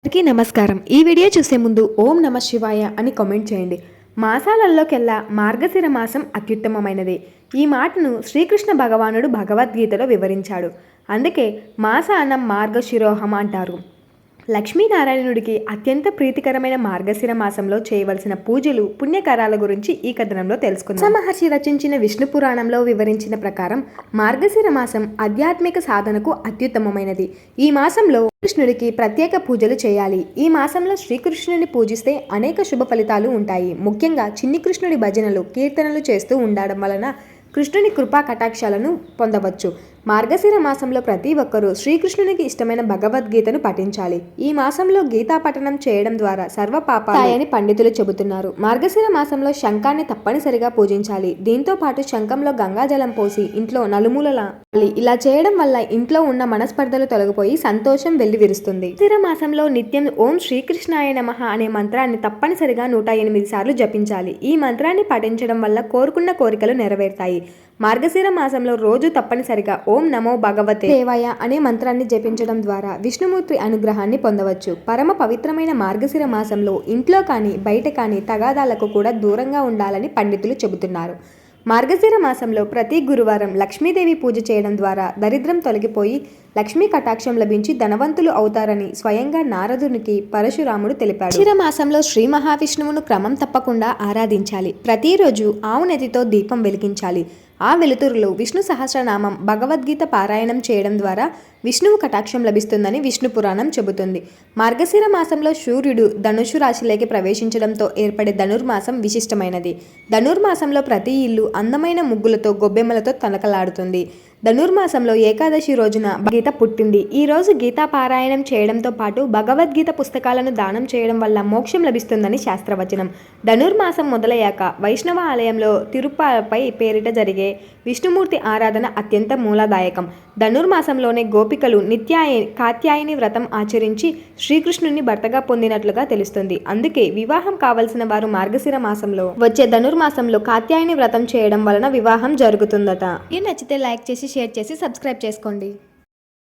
అందరికీ నమస్కారం. ఈ వీడియో చూసే ముందు ఓం నమ శివాయ అని కామెంట్ చేయండి. మాసాలలోకెల్లా మార్గశిర మాసం అత్యుత్తమమైనది. ఈ మాటను శ్రీకృష్ణ భగవానుడు భగవద్గీతలో వివరించాడు. అందుకే మాసానం మార్గశిరోహం అంటారు. లక్ష్మీనారాయణుడికి అత్యంత ప్రీతికరమైన మార్గశిర మాసంలో చేయవలసిన పూజలు పుణ్యకారాల గురించి ఈ కథనంలో తెలుసుకుందాం. వ్యాస మహర్షి రచించిన విష్ణు పురాణంలో వివరించిన ప్రకారం మార్గశిర మాసం ఆధ్యాత్మిక సాధనకు అత్యుత్తమమైనది. ఈ మాసంలో కృష్ణుడికి ప్రత్యేక పూజలు చేయాలి. ఈ మాసంలో శ్రీకృష్ణుని పూజిస్తే అనేక శుభ ఫలితాలు ఉంటాయి. ముఖ్యంగా చిన్ని కృష్ణుడి భజనలు కీర్తనలు చేస్తూ ఉండడం వలన కృష్ణుని కృపా కటాక్షాలను పొందవచ్చు. మార్గశిర మాసంలో ప్రతి ఒక్కరూ శ్రీకృష్ణునికి ఇష్టమైన భగవద్గీతను పఠించాలి. ఈ మాసంలో గీతా పఠనం చేయడం ద్వారా సర్వ పాపాలని పండితులు చెబుతున్నారు. మార్గశిర మాసంలో శంఖాన్ని తప్పనిసరిగా పూజించాలి. దీంతో పాటు శంఖంలో గంగాజలం పోసి ఇంట్లో నలుమూలలా ఇలా చేయడం వల్ల ఇంట్లో ఉన్న మనస్పర్ధలు తొలగిపోయి సంతోషం వెల్లివిరుస్తుంది. మార్గశిర మాసంలో నిత్యం ఓం శ్రీకృష్ణాయ నమః అనే మంత్రాన్ని తప్పనిసరిగా 108 సార్లు జపించాలి. ఈ మంత్రాన్ని పఠించడం వల్ల కోరుకున్న కోరికలు నెరవేరుతాయి. మార్గశిర మాసంలో రోజు తప్పనిసరిగా ఓం నమో భగవతే దేవాయ అనే మంత్రాన్ని జపించడం ద్వారా విష్ణుమూర్తి అనుగ్రహాన్ని పొందవచ్చు. పరమ పవిత్రమైన మార్గశిర మాసంలో ఇంట్లో కానీ బయట కానీ తగాదాలకు కూడా దూరంగా ఉండాలని పండితులు చెబుతున్నారు. మార్గశిర మాసంలో ప్రతి గురువారం లక్ష్మీదేవి పూజ చేయడం ద్వారా దరిద్రం తొలగిపోయి లక్ష్మీ కటాక్షం లభించి ధనవంతులు అవుతారని స్వయంగా నారదునికి పరశురాముడు తెలిపాడు. మార్గశిర మాసంలో శ్రీ మహావిష్ణువును క్రమం తప్పకుండా ఆరాధించాలి. ప్రతిరోజు ఆవు నెతితో దీపం వెలిగించాలి. ఆ వెలుతురులో విష్ణు సహస్రనామం భగవద్గీత పారాయణం చేయడం ద్వారా విష్ణువు కటాక్షం లభిస్తుందని విష్ణు పురాణం చెబుతుంది. మార్గశిర మాసంలో సూర్యుడు ధనుషు రాశిలోకి ప్రవేశించడంతో ఏర్పడే ధనుర్మాసం విశిష్టమైనది. ధనుర్మాసంలో ప్రతి ఇల్లు అందమైన ముగ్గులతో గొబ్బెమ్మలతో తనకలాడుతుంది. ధనుర్మాసంలో ఏకాదశి రోజున గీత పుట్టింది. ఈ రోజు గీతా పారాయణం చేయడంతో పాటు భగవద్గీత పుస్తకాలను దానం చేయడం వల్ల మోక్షం లభిస్తుందని శాస్త్రవచనం. ధనుర్మాసం మొదలయ్యాక వైష్ణవ ఆలయంలో తిరుప్పాలపై పేరిట జరిగే విష్ణుమూర్తి ఆరాధన అత్యంత మూలదాయకం. ధనుర్మాసంలోనే గోపికలు కాత్యాయని వ్రతం ఆచరించి శ్రీకృష్ణుని భర్తగా పొందినట్లుగా తెలుస్తుంది. అందుకే వివాహం కావలసిన వారు మార్గశిర మాసంలో వచ్చే ధనుర్మాసంలో కాత్యాయని వ్రతం చేయడం వలన వివాహం జరుగుతుందట. ఈ నచ్చితే లైక్ చేసి షేర్ చేసి సబ్స్క్రైబ్ చేసుకోండి.